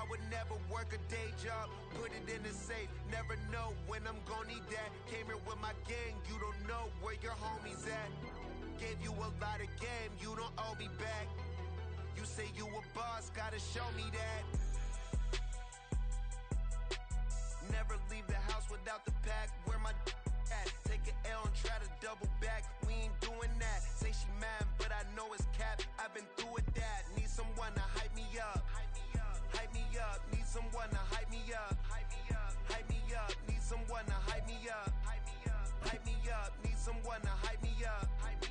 I would never work a day job, put it in the safe, never know when I'm gonna need that. Came here with my gang, you don't know where your homies at. Gave you a lot of game, you don't owe me back. You say you a boss, gotta show me that. Never leave the house without the pack, where my at? Take an L and try to double back, we ain't doing that. Say she mad, but I know it's cap, I've been through with that. Need someone to hype me up, hype me up. Need someone to hype me up, hype me up. Need someone to hype me up, hype me up. Need someone to hype me up, hype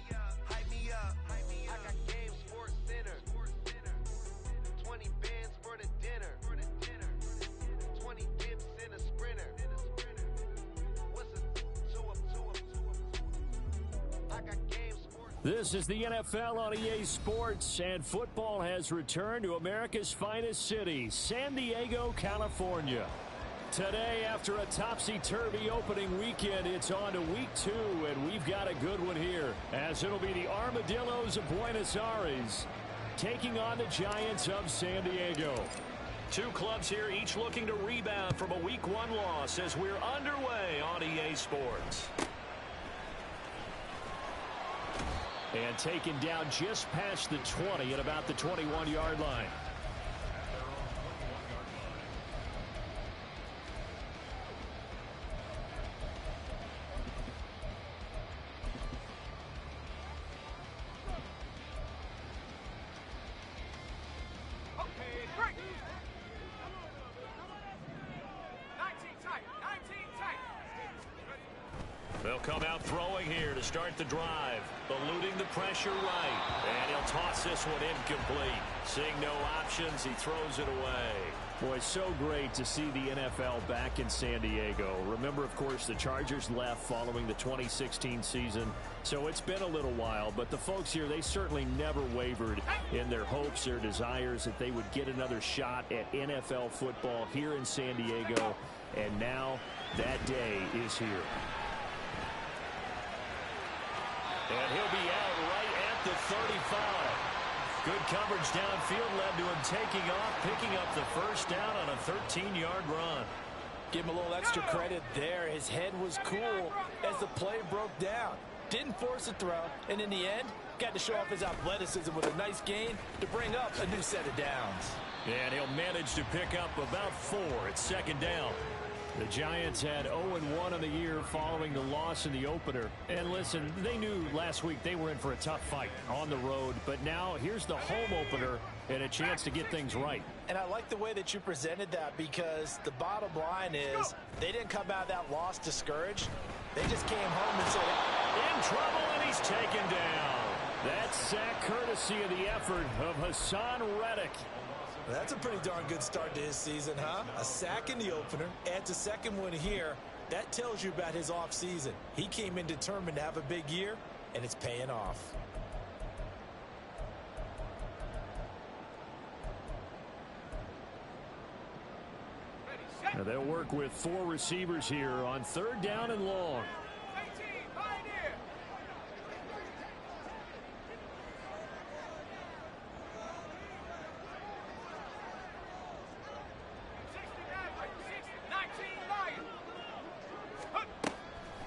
me up. I got Game Sports Center, 20 bands for the dinner, 20 dips in a sprinter. What's a I got Game Sports. This is the NFL on EA Sports, and football has returned to America's finest city, San Diego, California. Today, after a topsy-turvy opening weekend, it's on to week 2, and we've got a good one here, as it'll be the Armadillos of Buenos Aires taking on the Giants of San Diego. Two clubs here, each looking to rebound from a week 1 loss as we're underway on EA Sports. And taken down just past the 20 at about the 21-yard line. They'll come out throwing here to start the drive. Eluding the pressure right. And he'll toss this one incomplete. Seeing no options, he throws it away. Boy, so great to see the NFL back in San Diego. Remember, of course, the Chargers left following the 2016 season. So it's been a little while, but the folks here, they certainly never wavered in their hopes, their desires that they would get another shot at NFL football here in San Diego. And now that day is here. And he'll be out right at the 35. Good coverage downfield led to him taking off, picking up the first down on a 13-yard run. Give him a little extra credit there. His head was cool as the play broke down. Didn't force a throw, and in the end, got to show off his athleticism with a nice gain to bring up a new set of downs. And he'll manage to pick up about 4 at second down. The Giants had 0-1 on the year following the loss in the opener. And listen, they knew last week they were in for a tough fight on the road. But now here's the home opener and a chance to get things right. And I like the way that you presented that, because the bottom line is they didn't come out of that loss discouraged. They just came home and said, in trouble, and he's taken down. That sack courtesy of the effort of Hassan Reddick. That's a pretty darn good start to his season, huh? A sack in the opener, adds a second one here. That tells you about his offseason. He came in determined to have a big year, and it's paying off. Now they'll work with 4 receivers here on 3rd down and long.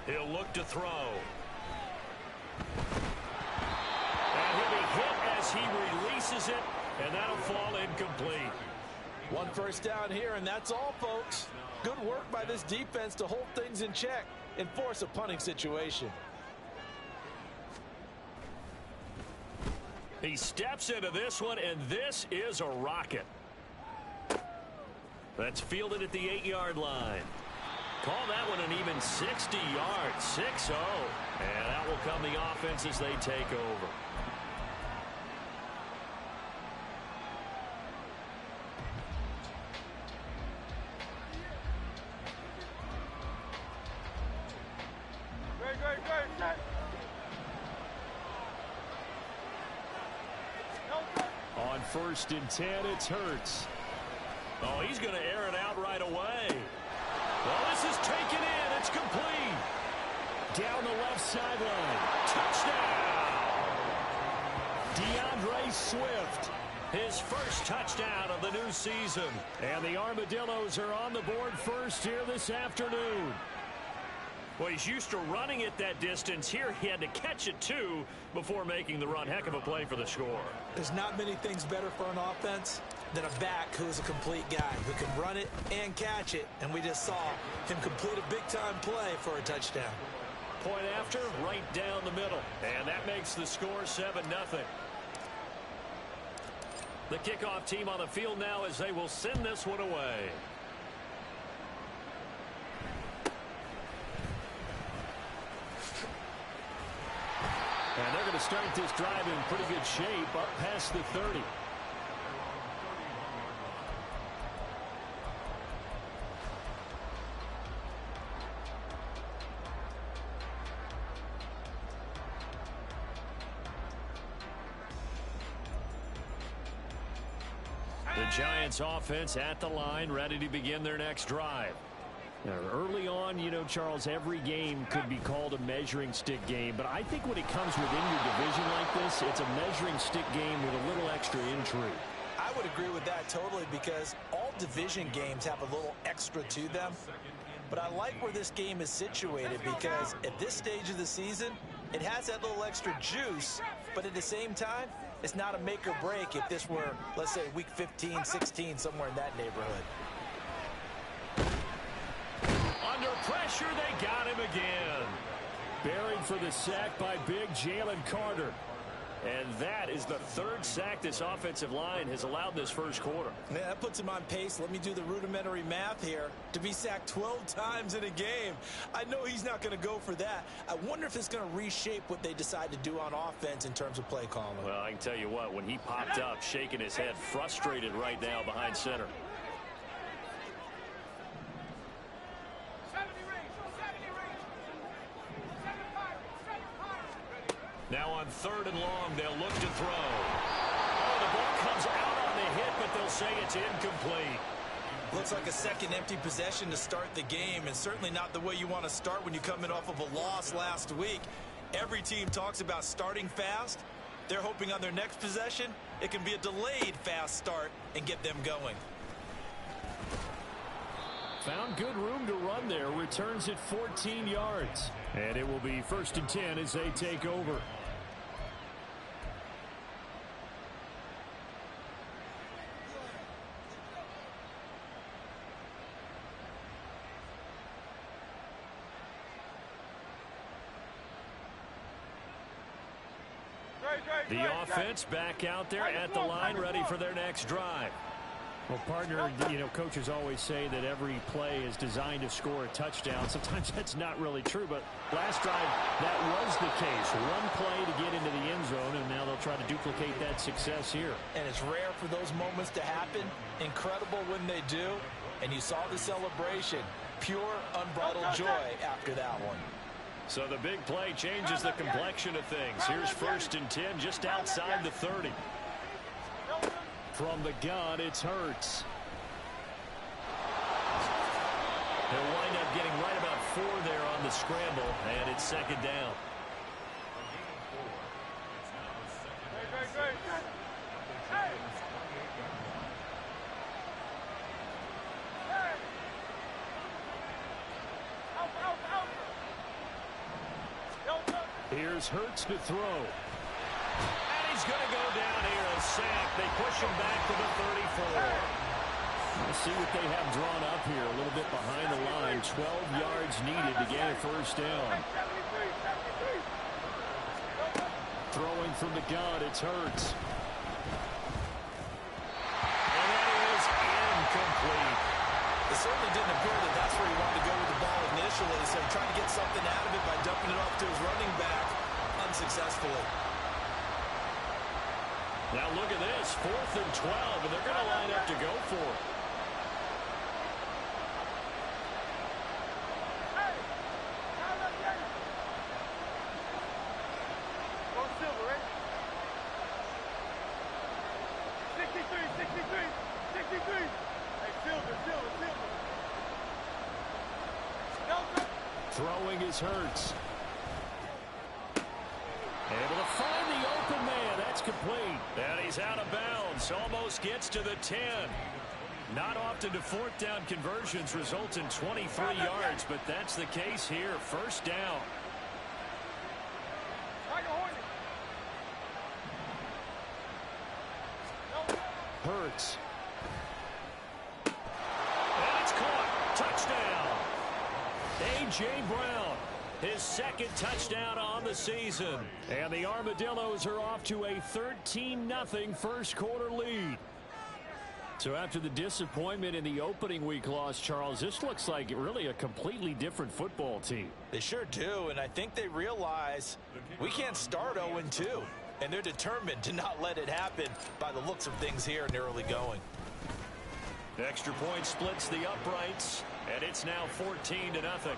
He'll look to throw. And he'll be hit as he releases it, and that'll fall incomplete. 1 first down here, and that's all, folks. Good work by this defense to hold things in check and force a punting situation. He steps into this one, and this is a rocket. That's fielded at the 8-yard line. Call that one an even 60 yards, 6-0. And that will come the offense as they take over. On 1st and 10, it's Hurts. Oh, he's going to air it out right away. Well, this is taken in. It's complete. Down the left sideline. Touchdown. DeAndre Swift His first touchdown of the new season. And the Armadillos are on the board first here this afternoon. Well, he's used to running it that distance. Here he had to catch it, too, before making the run. Heck of a play for the score. There's not many things better for an offense than a back who's a complete guy who can run it and catch it. And we just saw him complete a big-time play for a touchdown. Point after, right down the middle. And that makes the score 7-0. The kickoff team on the field now as they will send this one away. And they're going to start this drive in pretty good shape up past the 30. The Giants offense at the line, ready to begin their next drive. Now, early on, you know, Charles, every game could be called a measuring stick game. But I think when it comes within your division like this, it's a measuring stick game with a little extra intrigue. I would agree with that totally because all division games have a little extra to them. But I like where this game is situated because at this stage of the season, it has that little extra juice. But at the same time, it's not a make or break if this were, let's say, week 15, 16, somewhere in that neighborhood. Under pressure, they got him again. Buried for the sack by big Jalen Carter. And that is the third sack this offensive line has allowed this first quarter. Man, that puts him on pace. Let me do the rudimentary math here. To be sacked 12 times in a game. I know he's not going to go for that. I wonder if it's going to reshape what they decide to do on offense in terms of play calling. Well, I can tell you what, when he popped up, shaking his head, frustrated right now behind center. Now on 3rd and long, they'll look to throw. Oh, the ball comes out on the hit, but they'll say it's incomplete. Looks like a second empty possession to start the game, and certainly not the way you want to start when you're coming off of a loss last week. Every team talks about starting fast. They're hoping on their next possession, it can be a delayed fast start and get them going. Found good room to run there. Returns it 14 yards. And it will be 1st and 10 as they take over. The offense back out there at the line, ready for their next drive. Well, partner, you know, coaches always say that every play is designed to score a touchdown. Sometimes that's not really true, but last drive, that was the case. One play to get into the end zone, and now they'll try to duplicate that success here. And it's rare for those moments to happen. Incredible when they do. And you saw the celebration. Pure, unbridled joy after that one. So the big play changes the complexion of things. Here's 1st and 10 just outside the 30. From the gun, it's Hurts. They'll wind up getting right about 4 there on the scramble, and it's 2nd down. Here's Hurts to throw. And he's going to go down here, a sack. They push him back to the 34. Let's see what they have drawn up here. A little bit behind the line. 12 yards needed to get a 1st down. Throwing from the gun, it's Hurts. And that is incomplete. It certainly didn't appear that that's where he wanted to go with the ball initially, so he tried to get something out of it by dumping it off to his running back unsuccessfully. Now look at this, 4th and 12, and they're going to line up to go for it. Throwing is Hurts. Able to find the open man. That That's complete. And he's out of bounds. Almost gets to the 10. Not often do fourth down conversions result in 23 yards, but that's the case here. First down. Hurts. And it's caught. Touchdown. A.J. Brown. His second touchdown on the season. And the Armadillos are off to a 13-0 first quarter lead. So after the disappointment in the opening week loss, Charles, this looks like really a completely different football team. They sure do, and I think they realize we can't start 0-2. And they're determined to not let it happen by the looks of things here in the early going. Extra point splits the uprights, and it's now 14-0.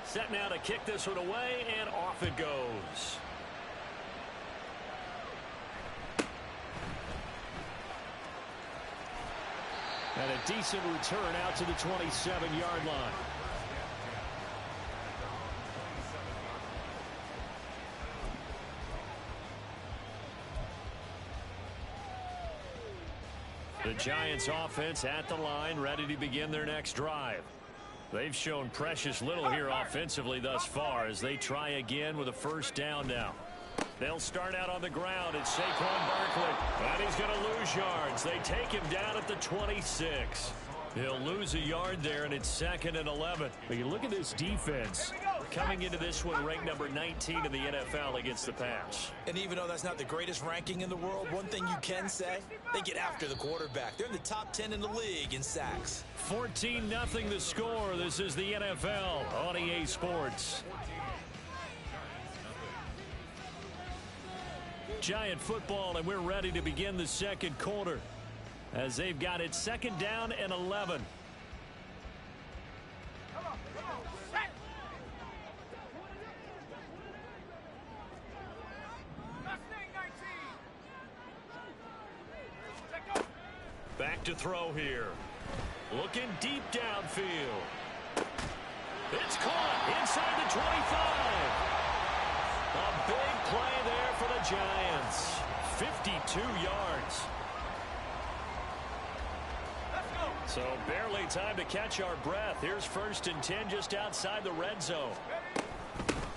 Set now to kick this one away, and off it goes. And a decent return out to the 27-yard line. The Giants offense at the line, ready to begin their next drive. They've shown precious little here offensively thus far as they try again with a first down now. They'll start out on the ground. It's Saquon Barkley, and he's going to lose yards. They take him down at the 26. He'll lose a yard there, and it's 2nd and 11. But you look at this defense. Coming into this one ranked number 19 in the NFL against the pass. And even though that's not the greatest ranking in the world, one thing you can say, they get after the quarterback. They're in the top 10 in the league in sacks. 14-0 the score. This is the NFL on EA Sports. Giant football, and we're ready to begin the second quarter as they've got it 2nd down and 11. Back to throw here. Looking deep downfield. It's caught inside the 25. A big play there for the Giants. 52 yards. So barely time to catch our breath. Here's 1st and 10 just outside the red zone.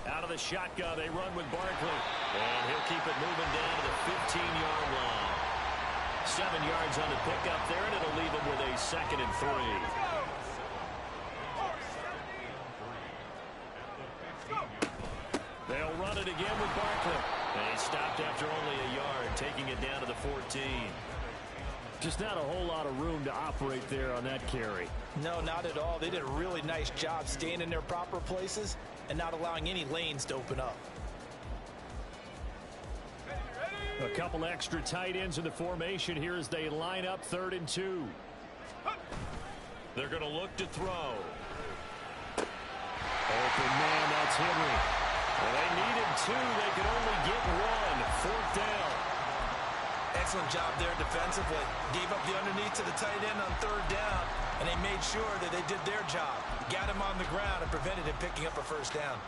Out of the shotgun, they run with Barkley. And he'll keep it moving down to the 15-yard line. 7 yards on the pickup there, and it'll leave him with a 2nd and 3. They'll run it again with Barkley. And he stopped after only a yard, taking it down to the 14. Just not a whole lot of room to operate there on that carry. No, not at all. They did a really nice job staying in their proper places and not allowing any lanes to open up. A couple extra tight ends in the formation here as they line up 3rd and 2. They're going to look to throw. Open man, that's Henry. Well, they needed 2. They could only get 1. 4th down. Excellent job there defensively. Gave up the underneath to the tight end on 3rd down, and they made sure that they did their job. Got him on the ground and prevented him picking up a 1st down.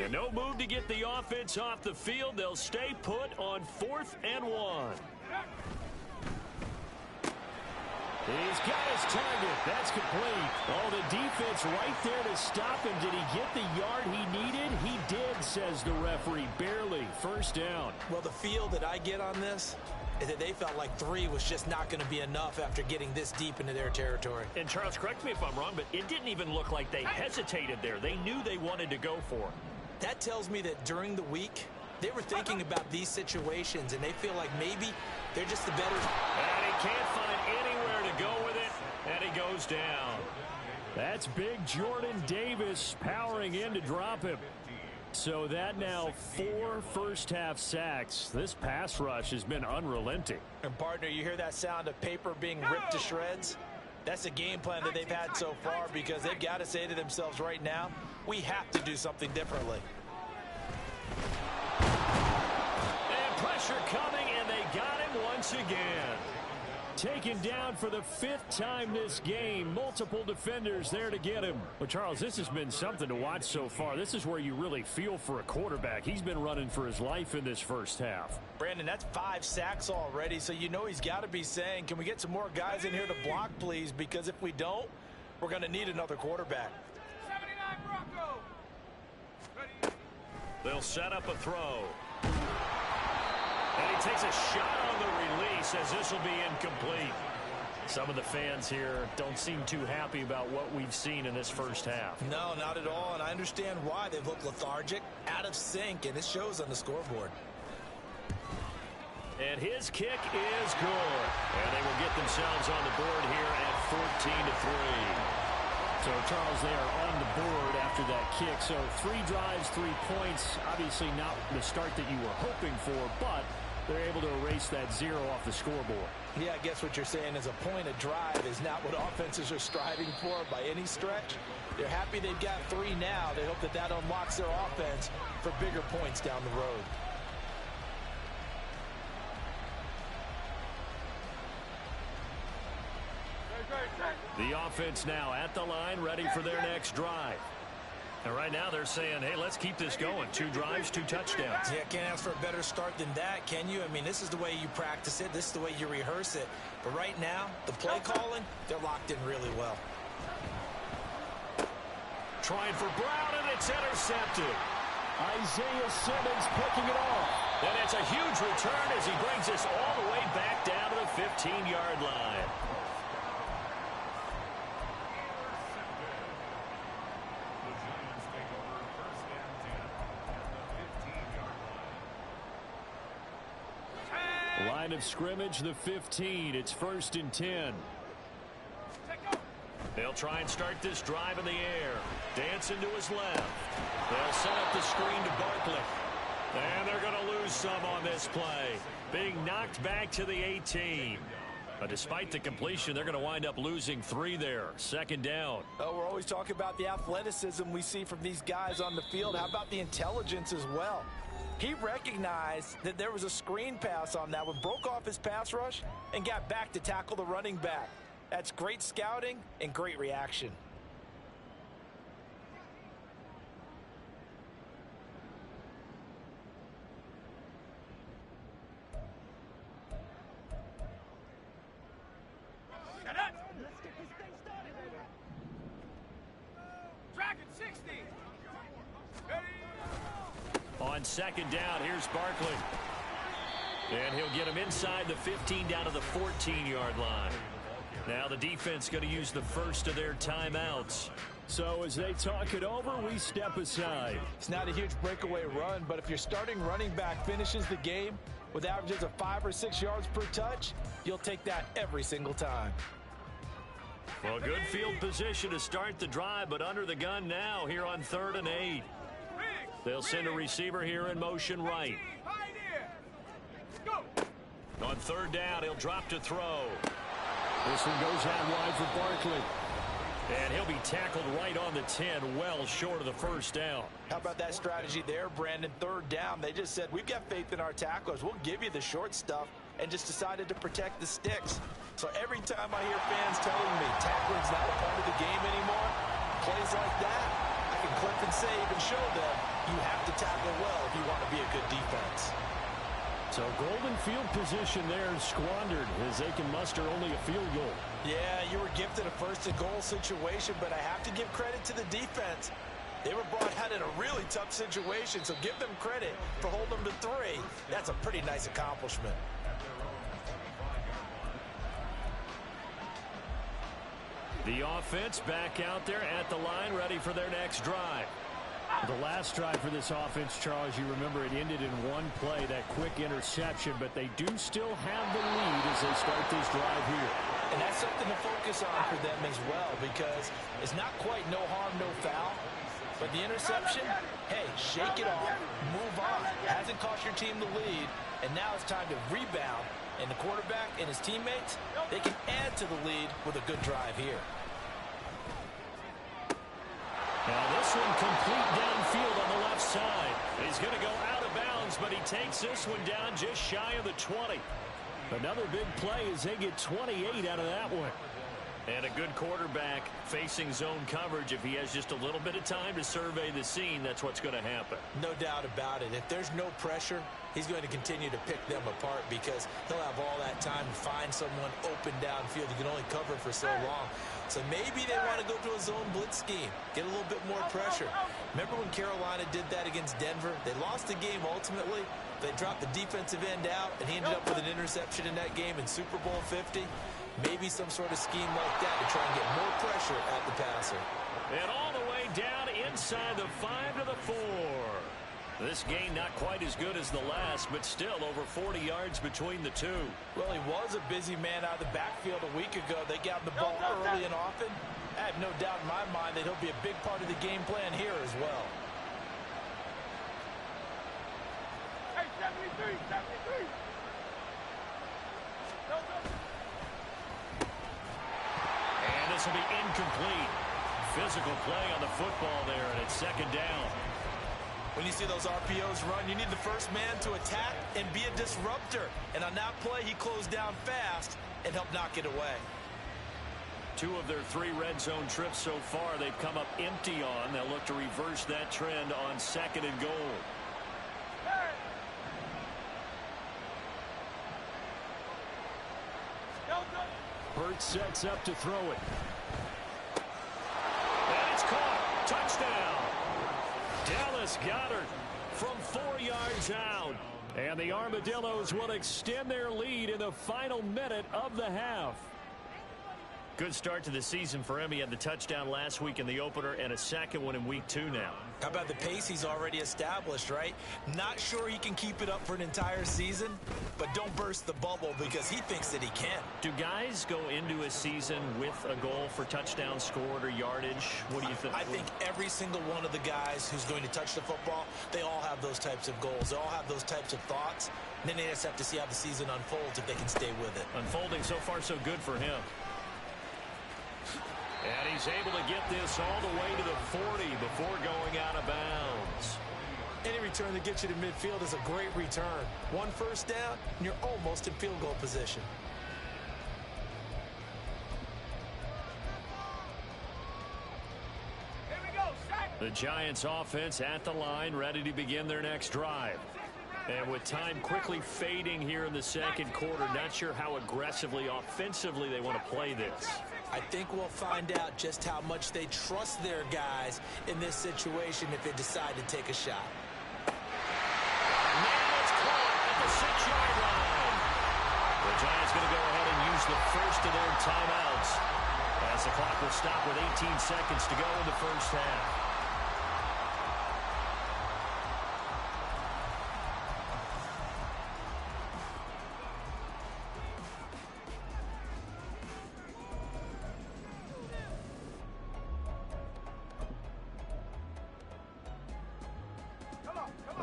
And no move to get the offense off the field. They'll stay put on 4th and 1. He's got his target. That's complete. Oh, the defense right there to stop him. Did he get the yard he needed? He did, says the referee. Barely. 1st down. Well, the feel that I get on this is that they felt like 3 was just not going to be enough after getting this deep into their territory. And Charles, correct me if I'm wrong, but it didn't even look like they hesitated there. They knew they wanted to go for it. That tells me that during the week, they were thinking about these situations, and they feel like maybe they're just the better. And he can't find anywhere to go with it, and he goes down. That's big Jordan Davis powering in to drop him. So that now 4 first-half sacks. This pass rush has been unrelenting. And, partner, you hear that sound of paper being ripped to shreds? That's a game plan that they've had so far because they've got to say to themselves right now, we have to do something differently. And pressure coming, and they got him once again. Taken down for the 5th time this game. Multiple defenders there to get him. Well, Charles, this has been something to watch so far. This is where you really feel for a quarterback. He's been running for his life in this first half. Brandon, that's 5 sacks already, so you know he's got to be saying, can we get some more guys in here to block, please? Because if we don't, we're going to need another quarterback. 79 Bronco. Ready. They'll set up a throw. And he takes a shot on the release as this will be incomplete. Some of the fans here don't seem too happy about what we've seen in this first half. No, not at all, and I understand why. They look lethargic, out of sync, and it shows on the scoreboard. And his kick is good. And they will get themselves on the board here at 14-3. So, Charles, they are on the board after that kick. So 3 drives, 3 points. Obviously not the start that you were hoping for, but they're able to erase that 0 off the scoreboard. Yeah, I guess what you're saying is a point of drive is not what offenses are striving for by any stretch. They're happy they've got 3 now. They hope that that unlocks their offense for bigger points down the road. The offense now at the line, ready for their next drive. And right now they're saying, hey, let's keep this going. 2 drives, 2 touchdowns. Yeah, can't ask for a better start than that, can you? I mean, this is the way you practice it. This is the way you rehearse it. But right now, the play calling, they're locked in really well. Trying for Brown, and it's intercepted. Isaiah Simmons picking it off. And it's a huge return as he brings us all the way back down to the 15-yard line. Line of scrimmage, the 15. It's 1st and 10. They'll try and start this drive in the air. Dancing to his left. They'll set up the screen to Barkley. And they're going to lose some on this play. Being knocked back to the 18. But despite the completion, they're going to wind up losing 3 there. 2nd down. Oh, we're always talking about the athleticism we see from these guys on the field. How about the intelligence as well? He recognized that there was a screen pass on that one, broke off his pass rush, and got back to tackle the running back. That's great scouting and great reaction. Dragon 60. Ready. On 2nd down, here's Barkley. And he'll get him inside the 15 down to the 14-yard line. Now the defense going to use the first of their timeouts. So as they talk it over, we step aside. It's not a huge breakaway run, but if your starting running back finishes the game with averages of 5 or 6 yards per touch, you'll take that every single time. Well, good field position to start the drive, but under the gun now here on 3rd and 8. They'll send a receiver here in motion right. On 3rd down, he'll drop to throw. This one goes out wide for Barkley. And he'll be tackled right on the 10, well short of the 1st down. How about that strategy there, Brandon? 3rd down, they just said, we've got faith in our tacklers. We'll give you the short stuff, and just decided to protect the sticks. So every time I hear fans telling me tackling's not a part of the game anymore, plays like that, I can clip and save and show them you have to tackle well if you want to be a good defense. So golden field position there squandered as they can muster only a field goal. Yeah, you were gifted a 1st and goal situation, but I have to give credit to the defense. They were brought out in a really tough situation, so give them credit for holding them to 3. That's a pretty nice accomplishment. The offense back out there at the line, ready for their next drive. The last drive for this offense, Charles, you remember it ended in one play, that quick interception, but they do still have the lead as they start this drive here. And that's something to focus on for them as well, because it's not quite no harm, no foul. But the interception, hey, shake it off, move on. Hasn't cost your team the lead, and now it's time to rebound. And the quarterback and his teammates, they can add to the lead with a good drive here. Now this one complete downfield on the left side. He's going to go out of bounds downs, but he takes this one down just shy of the 20. Another big play as they get 28 out of that one. And a good quarterback facing zone coverage. If he has just a little bit of time to survey the scene, that's what's going to happen. No doubt about it. If there's no pressure, he's going to continue to pick them apart because he'll have all that time to find someone open downfield. He can only cover for so long. So maybe they want to go to a zone blitz scheme, get a little bit more pressure. Remember when Carolina did that against Denver? They lost the game ultimately. They dropped the defensive end out, and he ended up with an interception in that game in Super Bowl 50. Maybe some sort of scheme like that to try and get more pressure at the passer. And all the way down inside the 5 to the 4. This game not quite as good as the last, but still over 40 yards between the two. Well, he was a busy man out of the backfield a week ago. They got him the ball early and often. I have no doubt in my mind that he'll be a big part of the game plan here as well. Hey, 73, 73. And this will be incomplete. Physical play on the football there, and it's second down. When you see those RPOs run, you need the first man to attack and be a disruptor. And on that play, he closed down fast and helped knock it away. 2 of their 3 red zone trips so far they've come up empty on. They'll look to reverse that trend on second and goal. Burt sets up to throw it. And it's caught. Touchdown. Dallas Goedert from 4 yards out. And the Armadillos will extend their lead in the final minute of the half. Good start to the season for him. He had the touchdown last week in the opener and a second one in week 2 now. How about the pace he's already established, right? Not sure he can keep it up for an entire season, but don't burst the bubble because he thinks that he can. Do guys go into a season with a goal for touchdowns scored or yardage? What do you think? I think every single one of the guys who's going to touch the football, they all have those types of goals. They all have those types of thoughts. And then they just have to see how the season unfolds if they can stay with it. Unfolding so far so good for him. And he's able to get this all the way to the 40 before going out of bounds. Any return that gets you to midfield is a great return. 1 first down, and you're almost in field goal position. Here we go, sack. The Giants offense at the line, ready to begin their next drive. And with time quickly fading here in the second quarter, not sure how aggressively, offensively they want to play this. I think we'll find out just how much they trust their guys in this situation if they decide to take a shot. Now it's caught at the 6-yard line. The Giants going to go ahead and use the first of their timeouts as the clock will stop with 18 seconds to go in the first half.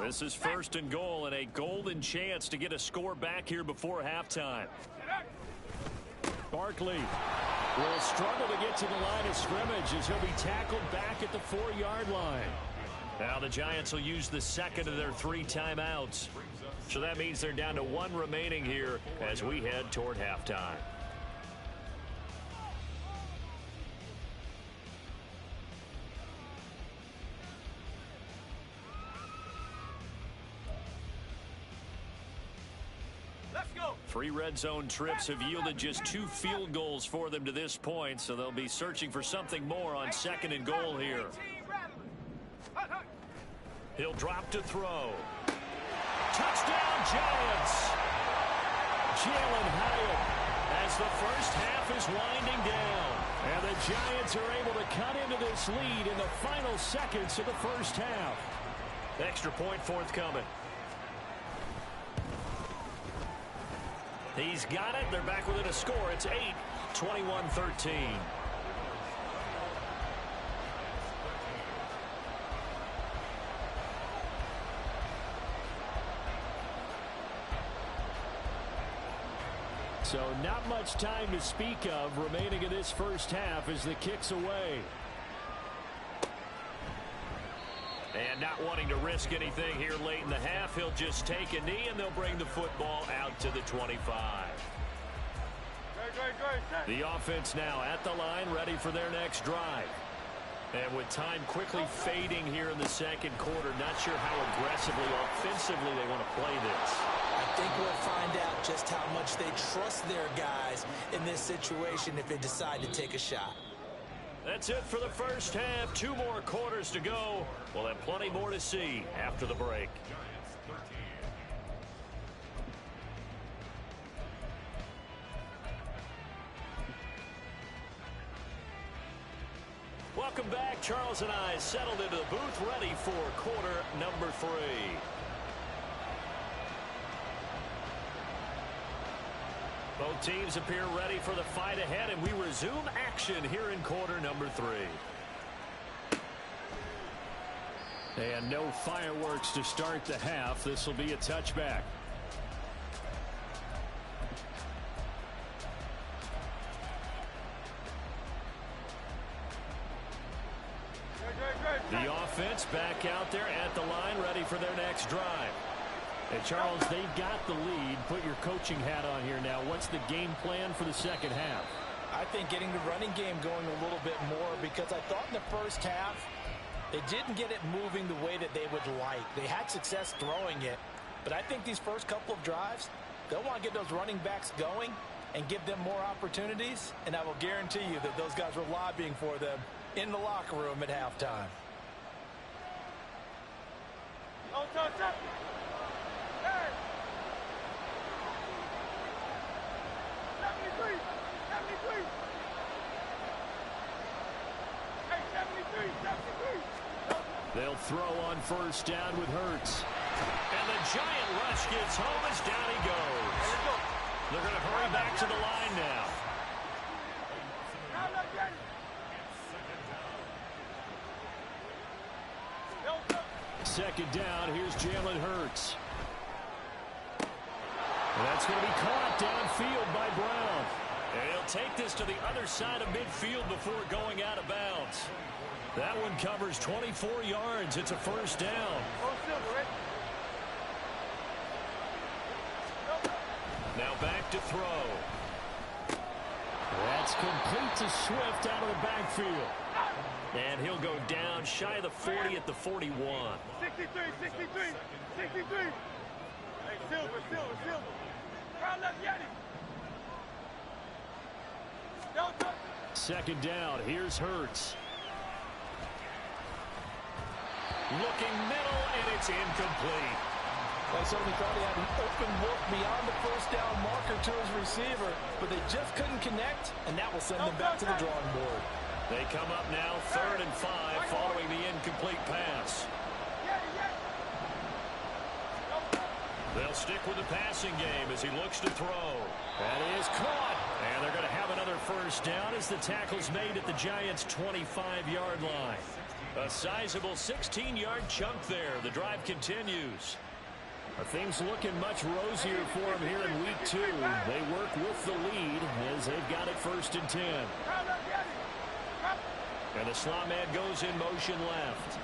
This is first and goal and a golden chance to get a score back here before halftime. Barkley will struggle to get to the line of scrimmage as he'll be tackled back at the 4-yard line. Now the Giants will use the second of their 3 timeouts. So that means they're down to 1 remaining here as we head toward halftime. Let's go. 3 red zone trips have yielded just 2 field goals for them to this point, so they'll be searching for something more on second and goal here. He'll drop to throw. Touchdown, Giants! Jalen Hyatt as the first half is winding down. And the Giants are able to cut into this lead in the final seconds of the first half. Extra point forthcoming. He's got it. They're back within a score. It's 8, 21-13. So not much time to speak of remaining in this first half as the kick's away. And not wanting to risk anything here late in the half, he'll just take a knee, and they'll bring the football out to the 25. The offense now at the line, ready for their next drive. And with time quickly fading here in the second quarter, not sure how aggressively, offensively they want to play this. I think we'll find out just how much they trust their guys in this situation if they decide to take a shot. That's it for the first half. 2 more quarters to go. We'll have plenty more to see after the break. Welcome back. Charles and I settled into the booth, ready for quarter number 3. Both teams appear ready for the fight ahead, and we resume action here in quarter number 3. And no fireworks to start the half. This will be a touchback. The offense back out there at the line, ready for their next drive. Hey, Charles, they've got the lead. Put your coaching hat on here now. What's the game plan for the second half? I think getting the running game going a little bit more, because I thought in the first half they didn't get it moving the way that they would like. They had success throwing it, but I think these first couple of drives, they'll want to get those running backs going and give them more opportunities, and I will guarantee you that those guys were lobbying for them in the locker room at halftime. Don't touch up. Hey! 73! 73! Hey, 73! 73! They'll throw on first down with Hurts. And the giant rush gets home as down he goes. They're going to hurry back to the line now. Second down, here's Jalen Hurts. And that's going to be caught downfield by Brown. And he'll take this to the other side of midfield before going out of bounds. That one covers 24 yards. It's a first down. Now back to throw. That's complete to Swift out of the backfield. And he'll go down shy of the 40 at the 41. 63, 63, 63. Hey, Silver. Crown left Yeti. Second down, here's Hurts. Looking middle, and it's incomplete. I certainly thought he had an open look beyond the first down marker to his receiver, but they just couldn't connect, and that will send them back to the drawing board. They come up now 3rd and 5 following the incomplete pass. They'll stick with the passing game as he looks to throw. That is caught. And they're going to have another first down as the tackle's made at the Giants' 25-yard line. A sizable 16-yard chunk there. The drive continues. Things looking much rosier for them here in week 2. They work with the lead as they've got it 1st and 10. And the slot man goes in motion left.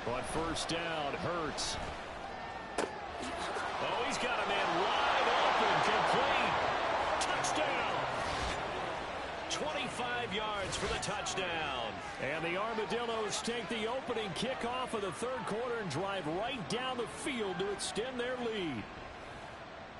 On first down, Hurts. Oh, he's got a man wide open, complete. Touchdown. 25 yards for the touchdown. And the Armadillos take the opening kickoff of the 3rd quarter and drive right down the field to extend their lead.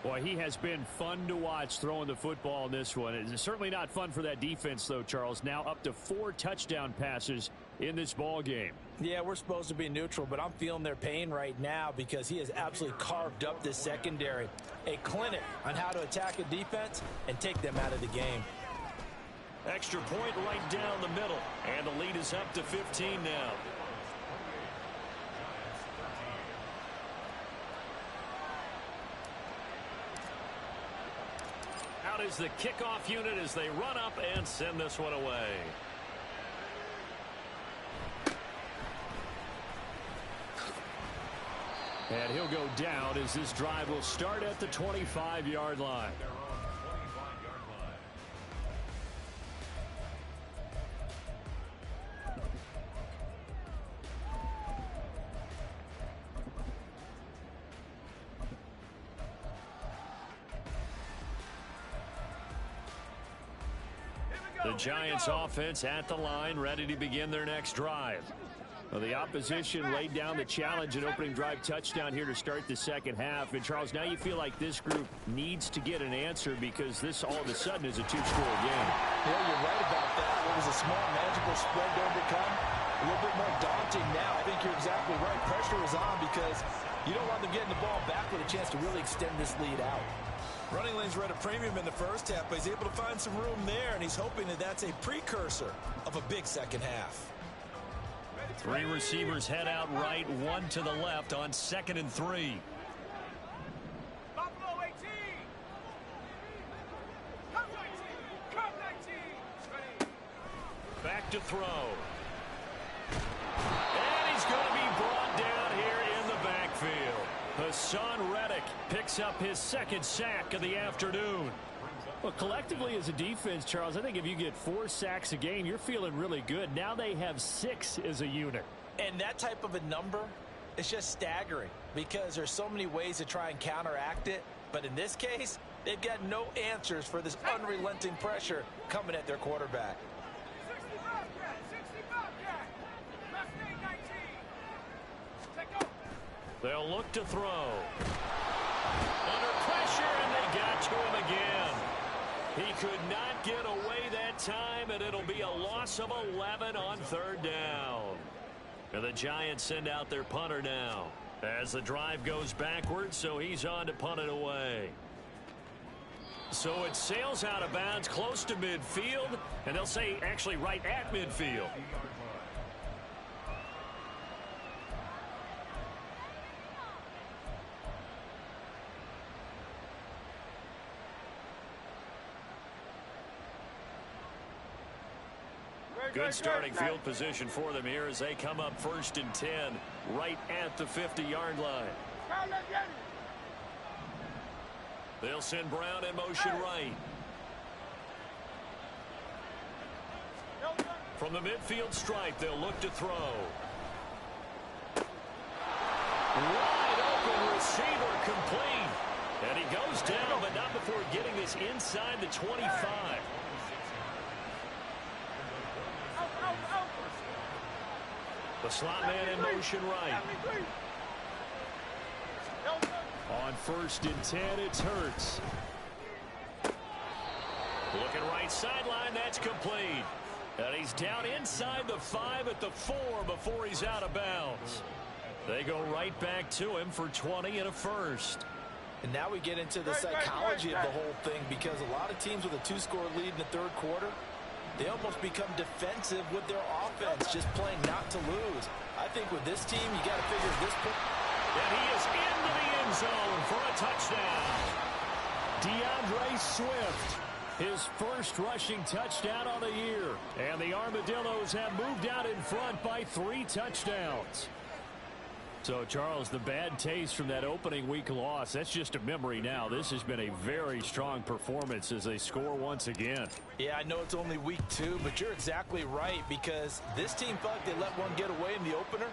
Boy, he has been fun to watch throwing the football in this one. It's certainly not fun for that defense, though, Charles. Now up to 4 touchdown passes in this ball game. Yeah, we're supposed to be neutral, but I'm feeling their pain right now because he has absolutely carved up this secondary. A clinic on how to attack a defense and take them out of the game. Extra point right down the middle. And the lead is up to 15 now. Out is the kickoff unit as they run up and send this one away. And he'll go down as this drive will start at the 25-yard line. The Giants offense at the line, ready to begin their next drive. Well, the opposition laid down the challenge and opening drive touchdown here to start the second half. And, Charles, now you feel like this group needs to get an answer because this all of a sudden is a two-score game. Yeah, you're right about that. What was a small, manageable spread to overcome? A little bit more daunting now. I think you're exactly right. Pressure is on because you don't want them getting the ball back with a chance to really extend this lead out. Running lanes were at a premium in the first half, but he's able to find some room there, and he's hoping that that's a precursor of a big second half. Three receivers head out right, one to the left on 2nd and 3. Buffalo 18. Come 19. Come 19. Back to throw. And he's going to be brought down here in the backfield. Hassan Reddick picks up his second sack of the afternoon. Well, collectively as a defense, Charles, I think if you get 4 sacks a game, you're feeling really good. Now they have 6 as a unit. And that type of a number is just staggering because there's so many ways to try and counteract it. But in this case, they've got no answers for this unrelenting pressure coming at their quarterback. 65 cat. 65 cat. Left 19. Take over. They'll look to throw. Under pressure, and they got to him again. He could not get away that time, and it'll be a loss of 11 on 3rd down. And the Giants send out their punter now as the drive goes backwards, so he's on to punt it away. So it sails out of bounds close to midfield, and they'll say actually right at midfield. Good starting field position for them here as they come up 1st and 10 right at the 50-yard line. They'll send Brown in motion right. From the midfield stripe, they'll look to throw. Wide open receiver complete. And he goes down, but not before getting this inside the 25. The slot man in motion right. On 1st and 10, it's Hurts. Looking right sideline, that's complete. And he's down inside the 5 at the 4 before he's out of bounds. They go right back to him for 20 and a first. And now we get into the psychology of the whole thing because a lot of teams with a 2-score lead in the 3rd quarter, they almost become defensive with their offense, just playing not to lose. I think with this team, you got to figure this point. And he is into the end zone for a touchdown. DeAndre Swift, his first rushing touchdown on the year. And the Armadillos have moved out in front by 3 touchdowns. So, Charles, the bad taste from that opening week loss, that's just a memory now. This has been a very strong performance as they score once again. Yeah, I know it's only week 2, but you're exactly right because this team felt like they let one get away in the opener.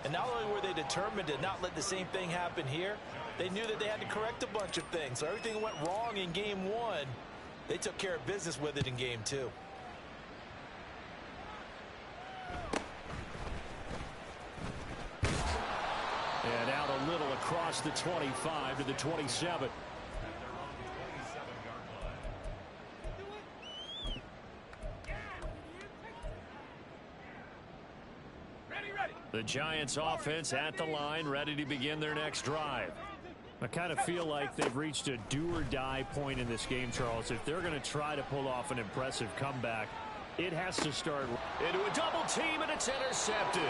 And not only were they determined to not let the same thing happen here, they knew that they had to correct a bunch of things. So everything went wrong in game 1. They took care of business with it in game 2. And out a little across the 25 to the 27. The Giants offense at the line, ready to begin their next drive. I kind of feel like they've reached a do-or-die point in this game, Charles. If they're going to try to pull off an impressive comeback, it has to start into a double team, and it's intercepted.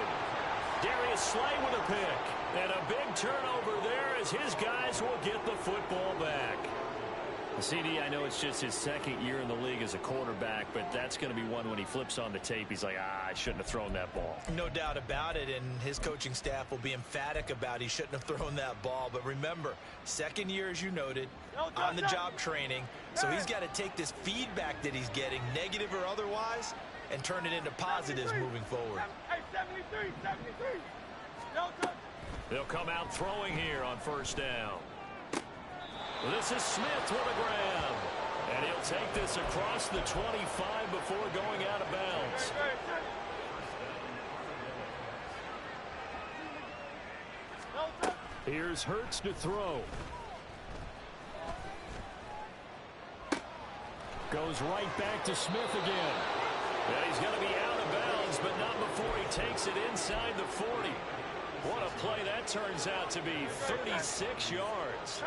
Darius Slay with a pick. And a big turnover there as his guys will get the football back. CD, I know it's just his 2nd year in the league as a quarterback, but that's going to be one when he flips on the tape, he's like, I shouldn't have thrown that ball. No doubt about it, and his coaching staff will be emphatic about he shouldn't have thrown that ball. But remember, 2nd year, as you noted, on-the-job training, so he's got to take this feedback that he's getting, negative or otherwise, and turn it into positives moving forward. Hey, 73, 73. They'll come out throwing here on 1st down. This is Smith with a grab. And he'll take this across the 25 before going out of bounds. Here's Hurts to throw. Goes right back to Smith again. And he's going to be out of bounds, but not before he takes it inside the 40. What a play that turns out to be, 36 yards.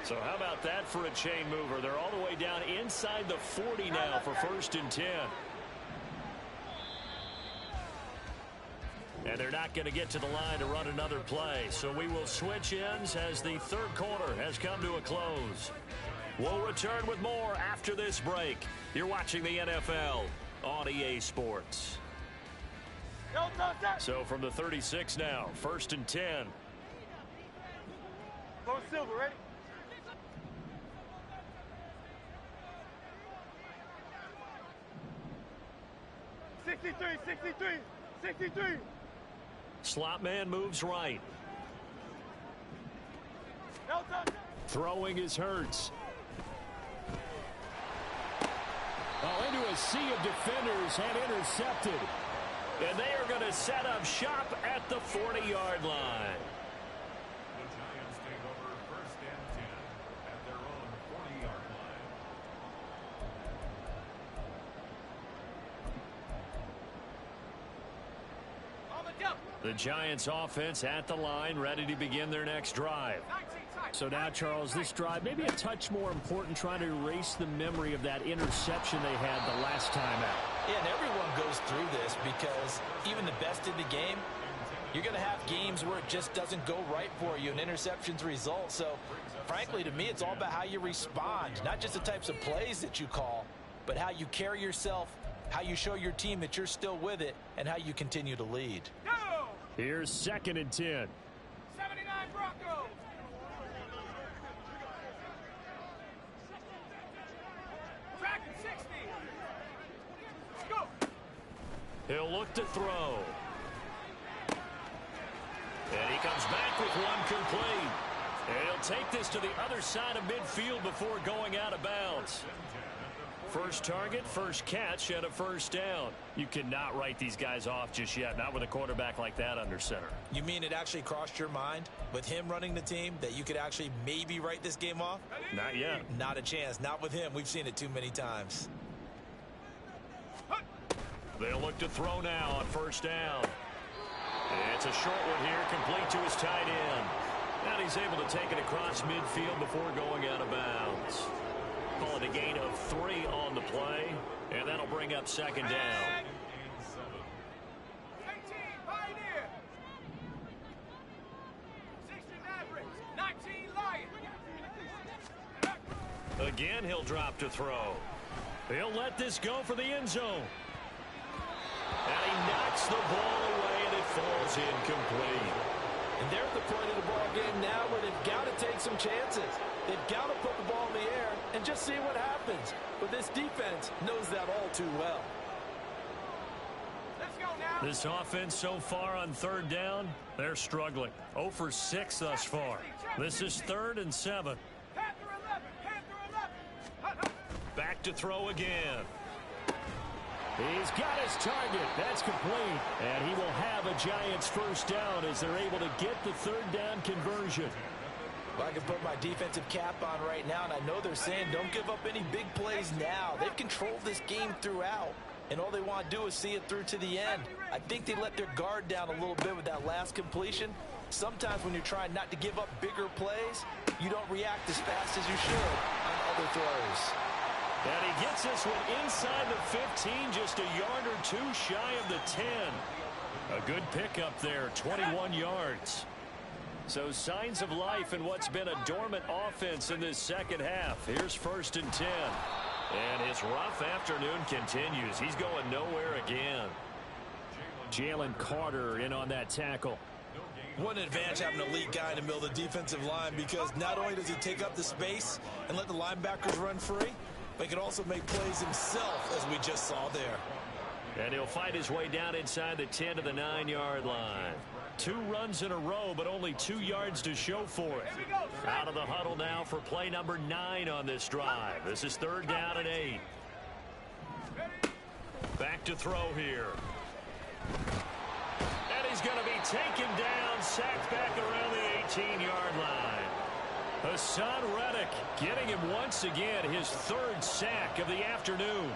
So how about that for a chain mover? They're all the way down inside the 40 now for 1st and 10. And they're not going to get to the line to run another play. So we will switch ends as the 3rd quarter has come to a close. We'll return with more after this break. You're watching the NFL on EA Sports. So from the 36 now, 1st and 10. Go Silver, ready? $63. Slot man moves right. Throwing is Hurts. Oh, into a sea of defenders and intercepted. And they are going to set up shop at the 40-yard line. The Giants take over 1st and 10 at their own 40-yard line. The Giants offense at the line, ready to begin their next drive. So now, Charles, this drive maybe a touch more important, trying to erase the memory of that interception they had the last time out. Yeah, and everyone goes through this because even the best in the game, you're going to have games where it just doesn't go right for you and interceptions result. So, frankly, to me, it's all about how you respond, not just the types of plays that you call, but how you carry yourself, how you show your team that you're still with it, and how you continue to lead. Here's 2nd and 10. 79 Broncos. Track at 60. Let's go. He'll look to throw. And he comes back with one complete. And he'll take this to the other side of midfield before going out of bounds. First target, first catch, and a 1st down. You cannot write these guys off just yet, not with a quarterback like that under center. You mean it actually crossed your mind with him running the team that you could actually maybe write this game off? Not yet. Not a chance. Not with him. We've seen it too many times. They'll look to throw now on 1st down. And it's a short one here, complete to his tight end. And he's able to take it across midfield before going out of bounds. Call it a gain of 3 on the play, and that'll bring up 2nd down. 18 Pioneer. 16 Mavericks. 19 Lions. Again, he'll drop to throw. He'll let this go for the end zone. And he knocks the ball away, and it falls incomplete. And they're at the point of the ball game now where they've got to take some chances. They've got to put the ball in the air and just see what happens. But this defense knows that all too well. Let's go now. This offense so far on 3rd down, they're struggling. 0 for 6 thus far. This is 3rd and 7. Panther 11. Panther 11. Back to throw again. He's got his target. That's complete. And he will have a Giants 1st down as they're able to get the 3rd down conversion. Well, I can put my defensive cap on right now, and I know they're saying don't give up any big plays now. They've controlled this game throughout, and all they want to do is see it through to the end. I think they let their guard down a little bit with that last completion. Sometimes when you're trying not to give up bigger plays, you don't react as fast as you should on other throws. And he gets this one inside the 15, just a yard or 2 shy of the 10. A good pickup there, 21 yards. So signs of life in what's been a dormant offense in this 2nd half. Here's 1st and 10. And his rough afternoon continues. He's going nowhere again. Jalen Carter in on that tackle. What an advantage having an elite guy in the middle of the defensive line, because not only does he take up the space and let the linebackers run free, but he can also make plays himself, as we just saw there. And he'll fight his way down inside the 10 to the 9-yard line. 2 runs in a row, but only 2 yards to show for it. Out of the huddle now for play number 9 on this drive. This is 3rd down and 8. Back to throw here. And he's going to be taken down, sacked back around the 18-yard line. Hassan Reddick getting him once again, his 3rd sack of the afternoon.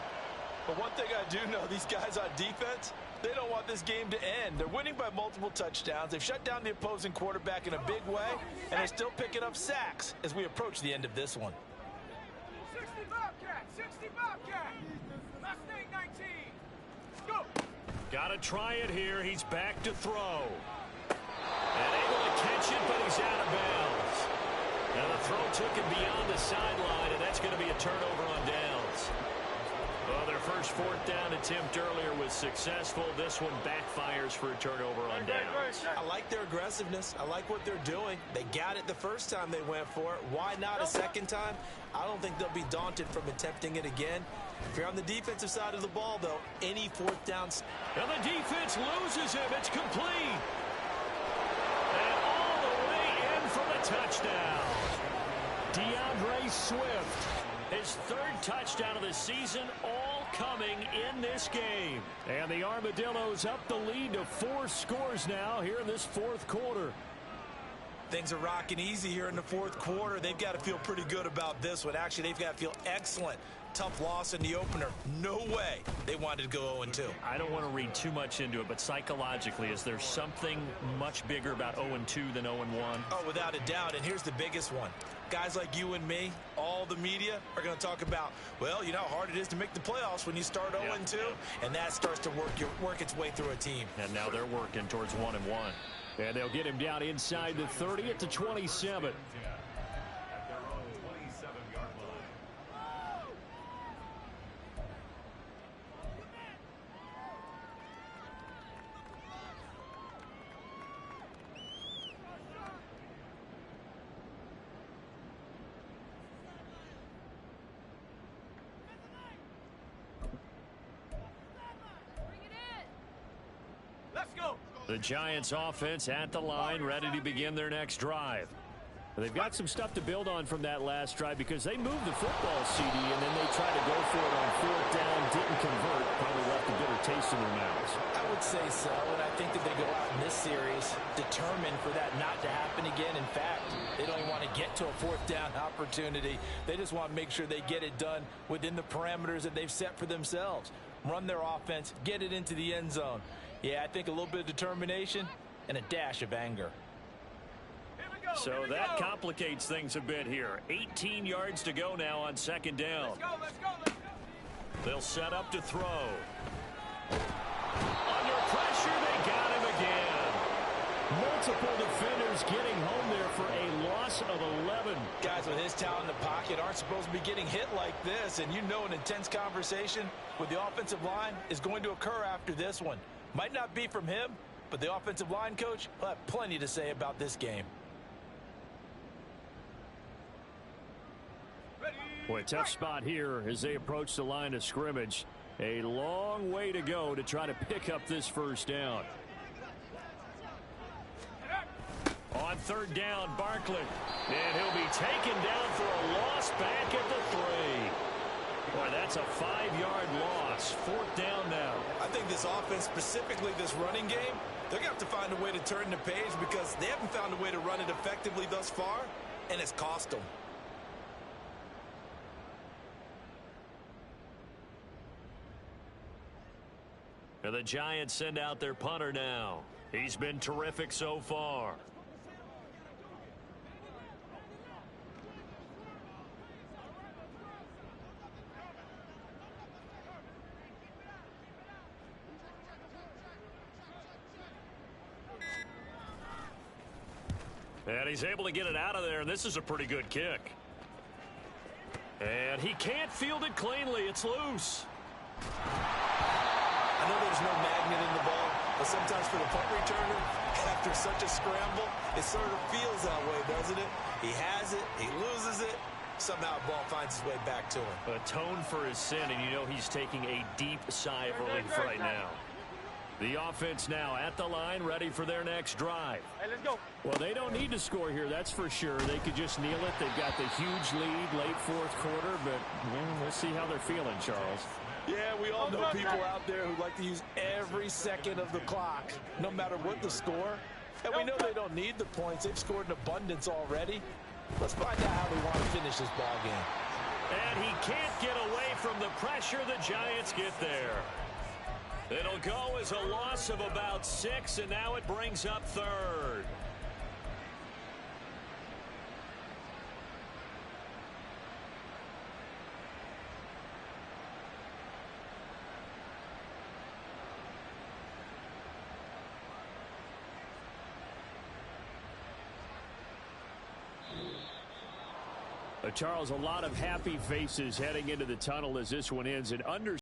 But one thing I do know, these guys on defense, they don't want this game to end. They're winning by multiple touchdowns. They've shut down the opposing quarterback in a big way, and they're still picking up sacks as we approach the end of this one. 60 Bobcat, 60 Bobcat. Mustang 19. Go. Got to try it here. He's back to throw. And able to catch it, but he's out of bounds. Now the throw took him beyond the sideline, and that's going to be a turnover on downs. Well, their first 4th down attempt earlier was successful. This one backfires for a turnover on downs. I like their aggressiveness. I like what they're doing. They got it the first time they went for it. Why not a second time? I don't think they'll be daunted from attempting it again. If you're on the defensive side of the ball, though, any 4th down... And the defense loses him. It's complete. And all the way in for the touchdown. DeAndre Swift. His 3rd touchdown of the season, all coming in this game. And the Armadillos up the lead to 4 scores now here in this 4th quarter. Things are rocking easy here in the 4th quarter. They've got to feel pretty good about this one. Actually, they've got to feel excellent. Tough loss in the opener. No way they wanted to go 0-2. I don't want to read too much into it, but psychologically, is there something much bigger about 0-2 than 0-1? Oh, without a doubt, and here's the biggest one. Guys like you and me, all the media, are going to talk about, well, you know how hard it is to make the playoffs when you start 0-2, and that starts to work its way through a team. And now they're working towards 1-1. And they'll get him down inside the 30 at the 27. At their own 27-yard line. Let's go. The Giants offense at the line, ready to begin their next drive. They've got some stuff to build on from that last drive because they moved the football, CD, and then they tried to go for it on 4th down, didn't convert, probably left a bitter taste in their mouths. I would say so, and I think that they go out in this series determined for that not to happen again. In fact, they don't even want to get to a 4th down opportunity. They just want to make sure they get it done within the parameters that they've set for themselves. Run their offense, get it into the end zone. Yeah, I think a little bit of determination and a dash of anger. So that complicates things a bit here. 18 yards to go now on 2nd down. Let's go, let's go, let's go. They'll set up to throw. Under pressure, they got him again. Multiple defenders getting home there for a loss of 11. Guys with his talent in the pocket aren't supposed to be getting hit like this, and you know an intense conversation with the offensive line is going to occur after this one. Might not be from him, but the offensive line coach will have plenty to say about this game. Boy, tough spot here as they approach the line of scrimmage. A long way to go to try to pick up this 1st down. On 3rd down, Barkley. And he'll be taken down for a loss back at the 3. Boy, that's a 5-yard loss. 4th down now. I think this offense, specifically this running game, they're going to have to find a way to turn the page because they haven't found a way to run it effectively thus far, and it's cost them. And the Giants send out their punter now. He's been terrific so far. And he's able to get it out of there, and this is a pretty good kick. And he can't field it cleanly. It's loose. I know there's no magnet in the ball, but sometimes for the punt returner, after such a scramble, it sort of feels that way, doesn't it? He has it, he loses it, somehow the ball finds its way back to him. Atone for his sin, and you know he's taking a deep sigh of relief right now. The offense now at the line, ready for their next drive. Hey, let's go. Well, they don't need to score here, that's for sure. They could just kneel it. They've got the huge lead late fourth quarter, but we'll see how they're feeling, Charles. Yeah, we all know people out there who like to use every second of the clock, no matter what the score. And we know they don't need the points. They've scored in abundance already. Let's find out how they want to finish this ball game. And he can't get away from the pressure. The Giants get there. It'll go as a loss of about 6, and now it brings up third. Charles, a lot of happy faces heading into the tunnel as this one ends. And under